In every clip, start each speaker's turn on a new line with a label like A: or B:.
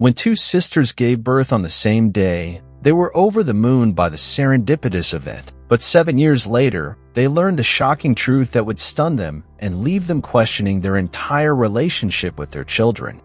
A: When two sisters gave birth on the same day, they were over the moon by the serendipitous event. But 7 years later, they learned the shocking truth that would stun them and leave them questioning their entire relationship with their children.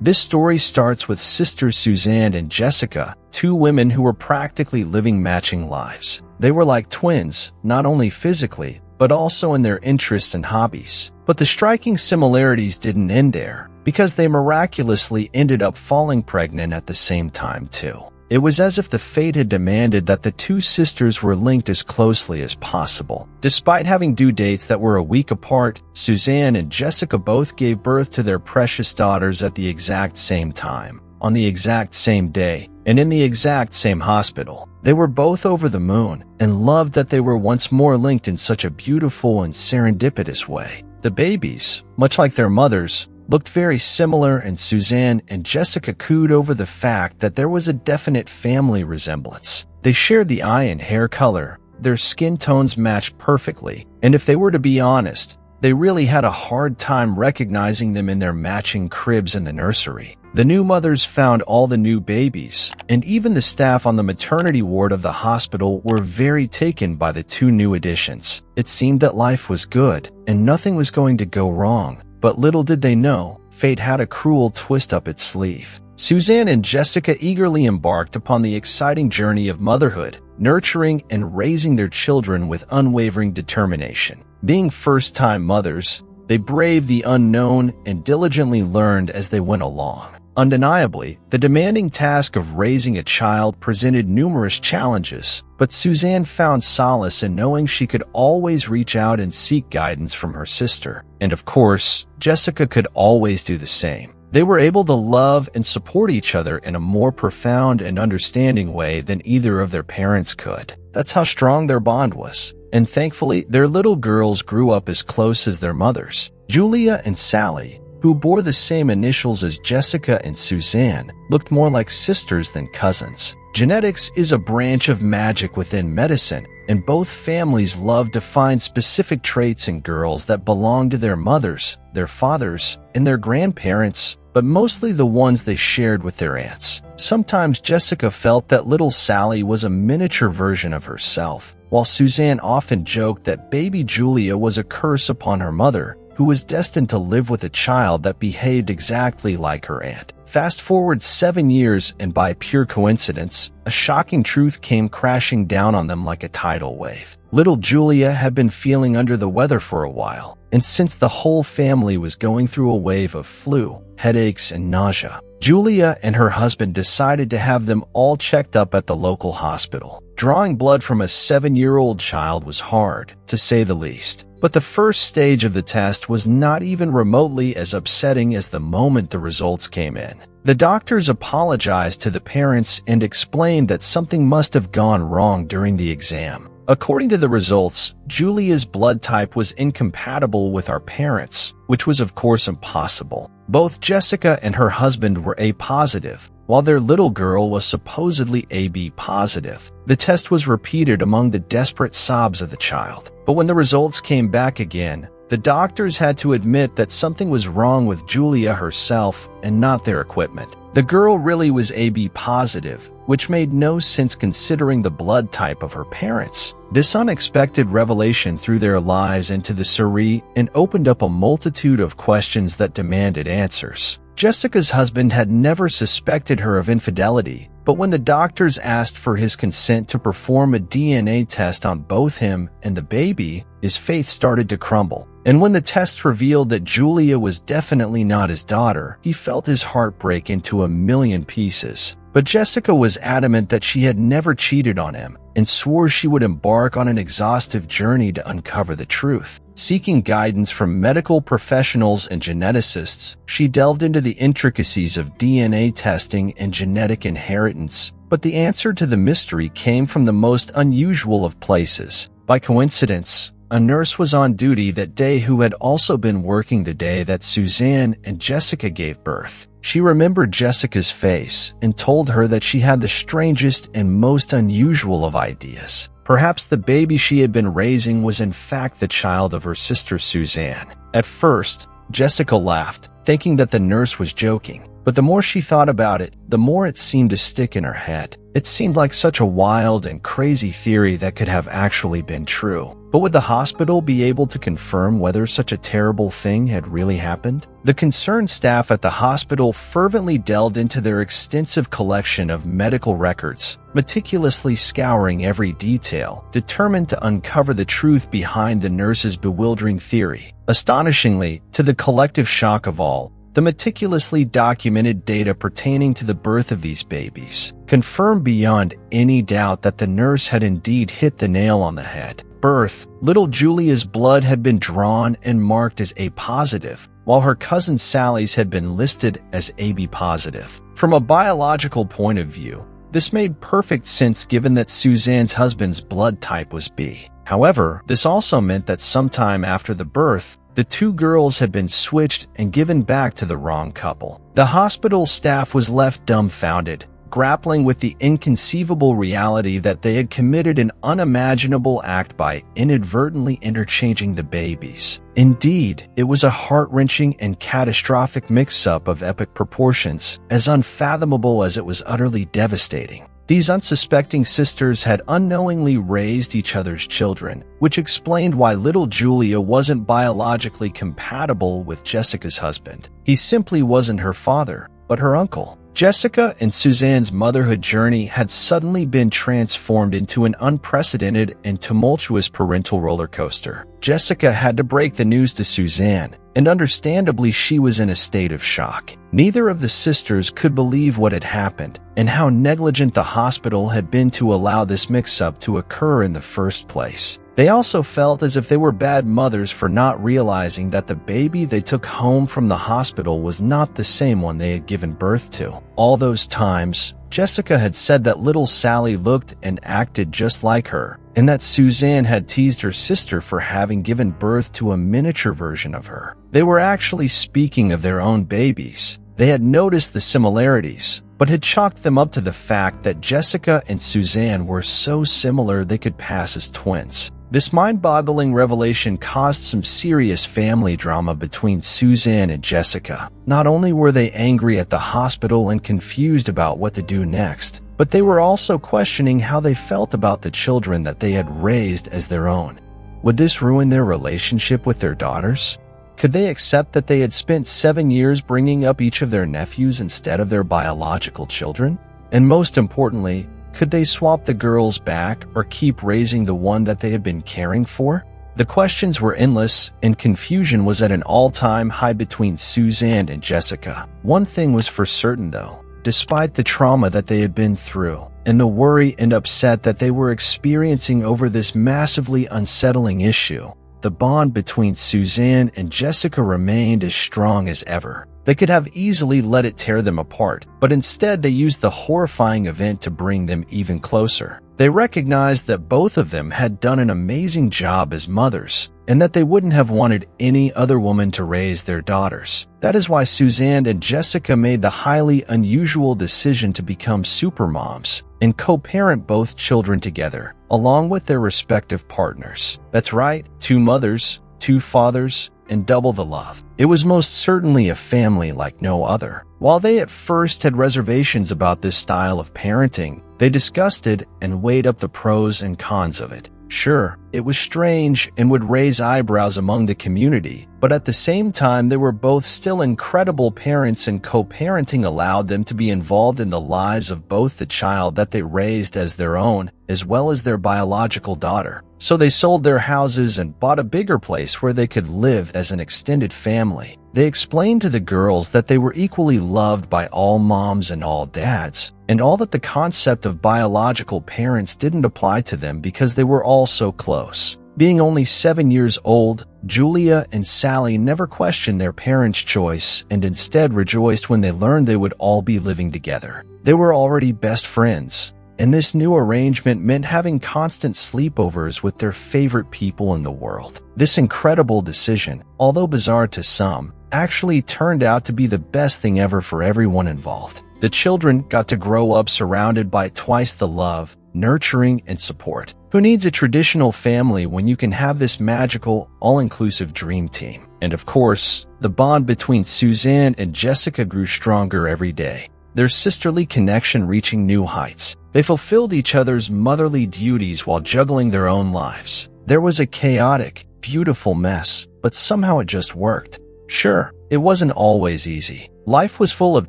A: This story starts with sisters Suzanne and Jessica, two women who were practically living matching lives. They were like twins, not only physically, but also in their interests and hobbies. But the striking similarities didn't end there, because they miraculously ended up falling pregnant at the same time too. It was as if the fate had demanded that the two sisters were linked as closely as possible. Despite having due dates that were a week apart, Suzanne and Jessica both gave birth to their precious daughters at the exact same time, on the exact same day, and in the exact same hospital. They were both over the moon and loved that they were once more linked in such a beautiful and serendipitous way. The babies, much like their mothers, looked very similar, and Suzanne and Jessica cooed over the fact that there was a definite family resemblance. They shared the eye and hair color, their skin tones matched perfectly, and if they were to be honest, they really had a hard time recognizing them in their matching cribs in the nursery. The new mothers found all the new babies, and even the staff on the maternity ward of the hospital were very taken by the two new additions. It seemed that life was good, and nothing was going to go wrong. But little did they know, fate had a cruel twist up its sleeve. Suzanne and Jessica eagerly embarked upon the exciting journey of motherhood, nurturing and raising their children with unwavering determination. Being first-time mothers, they braved the unknown and diligently learned as they went along. Undeniably, the demanding task of raising a child presented numerous challenges, but Suzanne found solace in knowing she could always reach out and seek guidance from her sister. And of course, Jessica could always do the same. They were able to love and support each other in a more profound and understanding way than either of their parents could. That's how strong their bond was. And thankfully, their little girls grew up as close as their mothers. Julia and Sally, who bore the same initials as Jessica and Suzanne, looked more like sisters than cousins. Genetics is a branch of magic within medicine, and both families love to find specific traits in girls that belong to their mothers, their fathers, and their grandparents, but mostly the ones they shared with their aunts. Sometimes Jessica felt that little Sally was a miniature version of herself, while Suzanne often joked that baby Julia was a curse upon her mother, who was destined to live with a child that behaved exactly like her aunt. Fast forward 7 years, and by pure coincidence, a shocking truth came crashing down on them like a tidal wave. Little Julia had been feeling under the weather for a while, and since the whole family was going through a wave of flu, headaches, and nausea, Julia and her husband decided to have them all checked up at the local hospital. Drawing blood from a 7-year-old child was hard, to say the least. But the first stage of the test was not even remotely as upsetting as the moment the results came in. The doctors apologized to the parents and explained that something must have gone wrong during the exam. According to the results, Julia's blood type was incompatible with our parents', which was of course impossible. Both Jessica and her husband were A positive, while their little girl was supposedly AB positive. The test was repeated among the desperate sobs of the child. But when the results came back again, the doctors had to admit that something was wrong with Julia herself and not their equipment. The girl really was AB positive, which made no sense considering the blood type of her parents. This unexpected revelation threw their lives into the surreal and opened up a multitude of questions that demanded answers. Jessica's husband had never suspected her of infidelity, but when the doctors asked for his consent to perform a DNA test on both him and the baby, his faith started to crumble. And when the test revealed that Julia was definitely not his daughter, he felt his heart break into a million pieces. But Jessica was adamant that she had never cheated on him and swore she would embark on an exhaustive journey to uncover the truth. Seeking guidance from medical professionals and geneticists, she delved into the intricacies of DNA testing and genetic inheritance. But the answer to the mystery came from the most unusual of places. By coincidence, a nurse was on duty that day who had also been working the day that Suzanne and Jessica gave birth. She remembered Jessica's face and told her that she had the strangest and most unusual of ideas. Perhaps the baby she had been raising was in fact the child of her sister Suzanne. At first, Jessica laughed, thinking that the nurse was joking. But the more she thought about it, the more it seemed to stick in her head. It seemed like such a wild and crazy theory that could have actually been true. But would the hospital be able to confirm whether such a terrible thing had really happened? The concerned staff at the hospital fervently delved into their extensive collection of medical records, meticulously scouring every detail, determined to uncover the truth behind the nurse's bewildering theory. Astonishingly, to the collective shock of all, the meticulously documented data pertaining to the birth of these babies confirmed beyond any doubt that the nurse had indeed hit the nail on the head. Birth, little Julia's blood had been drawn and marked as A positive, while her cousin Sally's had been listed as AB positive. From a biological point of view, this made perfect sense given that Suzanne's husband's blood type was B. However, this also meant that sometime after the birth, the two girls had been switched and given back to the wrong couple. The hospital staff was left dumbfounded, grappling with the inconceivable reality that they had committed an unimaginable act by inadvertently interchanging the babies. Indeed, it was a heart-wrenching and catastrophic mix-up of epic proportions, as unfathomable as it was utterly devastating. These unsuspecting sisters had unknowingly raised each other's children, which explained why little Julia wasn't biologically compatible with Jessica's husband. He simply wasn't her father, but her uncle. Jessica and Suzanne's motherhood journey had suddenly been transformed into an unprecedented and tumultuous parental roller coaster. Jessica had to break the news to Suzanne, and understandably she was in a state of shock. Neither of the sisters could believe what had happened, and how negligent the hospital had been to allow this mix-up to occur in the first place. They also felt as if they were bad mothers for not realizing that the baby they took home from the hospital was not the same one they had given birth to. All those times, Jessica had said that little Sally looked and acted just like her, and that Suzanne had teased her sister for having given birth to a miniature version of her. They were actually speaking of their own babies. They had noticed the similarities, but had chalked them up to the fact that Jessica and Suzanne were so similar they could pass as twins. This mind-boggling revelation caused some serious family drama between Suzanne and Jessica. Not only were they angry at the hospital and confused about what to do next, but they were also questioning how they felt about the children that they had raised as their own. Would this ruin their relationship with their daughters? Could they accept that they had spent 7 years bringing up each of their nephews instead of their biological children? And most importantly, could they swap the girls back or keep raising the one that they had been caring for? The questions were endless, and confusion was at an all-time high between Suzanne and Jessica. One thing was for certain though, despite the trauma that they had been through, and the worry and upset that they were experiencing over this massively unsettling issue, the bond between Suzanne and Jessica remained as strong as ever. They could have easily let it tear them apart, but instead they used the horrifying event to bring them even closer. They recognized that both of them had done an amazing job as mothers, and that they wouldn't have wanted any other woman to raise their daughters. That is why Suzanne and Jessica made the highly unusual decision to become supermoms and co-parent both children together, along with their respective partners. That's right, 2 mothers, 2 fathers, and double the love. It was most certainly a family like no other. While they at first had reservations about this style of parenting, they discussed it and weighed up the pros and cons of it. Sure, it was strange and would raise eyebrows among the community, but at the same time they were both still incredible parents, and co-parenting allowed them to be involved in the lives of both the child that they raised as their own, as well as their biological daughter. So they sold their houses and bought a bigger place where they could live as an extended family. They explained to the girls that they were equally loved by all moms and all dads, and all that the concept of biological parents didn't apply to them because they were all so close. Being only 7 years old, Julia and Sally never questioned their parents' choice and instead rejoiced when they learned they would all be living together. They were already best friends, and this new arrangement meant having constant sleepovers with their favorite people in the world. This incredible decision, although bizarre to some, actually turned out to be the best thing ever for everyone involved. The children got to grow up surrounded by twice the love, nurturing, and support. Who needs a traditional family when you can have this magical, all-inclusive dream team? And of course, the bond between Suzanne and Jessica grew stronger every day, their sisterly connection reaching new heights. They fulfilled each other's motherly duties while juggling their own lives. There was a chaotic, beautiful mess, but somehow it just worked. Sure, it wasn't always easy. Life was full of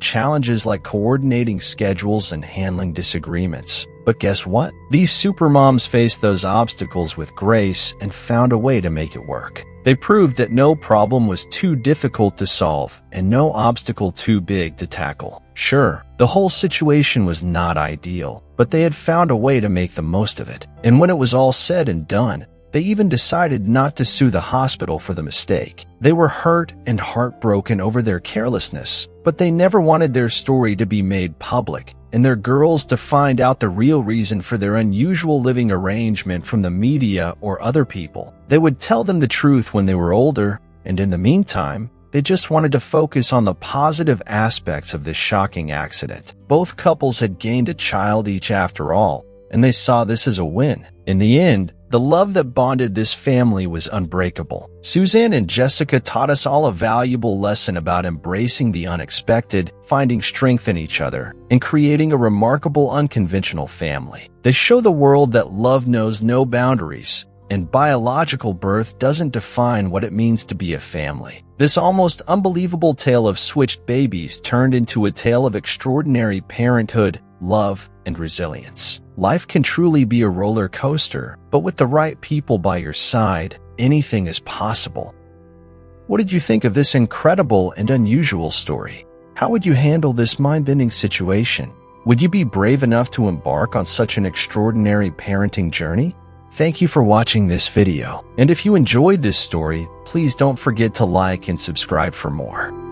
A: challenges like coordinating schedules and handling disagreements. But guess what? These supermoms faced those obstacles with grace and found a way to make it work. They proved that no problem was too difficult to solve and no obstacle too big to tackle. Sure, the whole situation was not ideal, but they had found a way to make the most of it. And when it was all said and done, they even decided not to sue the hospital for the mistake. They were hurt and heartbroken over their carelessness, but they never wanted their story to be made public and their girls to find out the real reason for their unusual living arrangement from the media or other people. They would tell them the truth when they were older, and in the meantime, they just wanted to focus on the positive aspects of this shocking accident. Both couples had gained a child each after all, and they saw this as a win. In the end, the love that bonded this family was unbreakable. Suzanne and Jessica taught us all a valuable lesson about embracing the unexpected, finding strength in each other, and creating a remarkable, unconventional family. They show the world that love knows no boundaries, and biological birth doesn't define what it means to be a family. This almost unbelievable tale of switched babies turned into a tale of extraordinary parenthood, love, and resilience. Life can truly be a roller coaster, but with the right people by your side, anything is possible. What did you think of this incredible and unusual story? How would you handle this mind-bending situation? Would you be brave enough to embark on such an extraordinary parenting journey? Thank you for watching this video, and if you enjoyed this story, please don't forget to like and subscribe for more.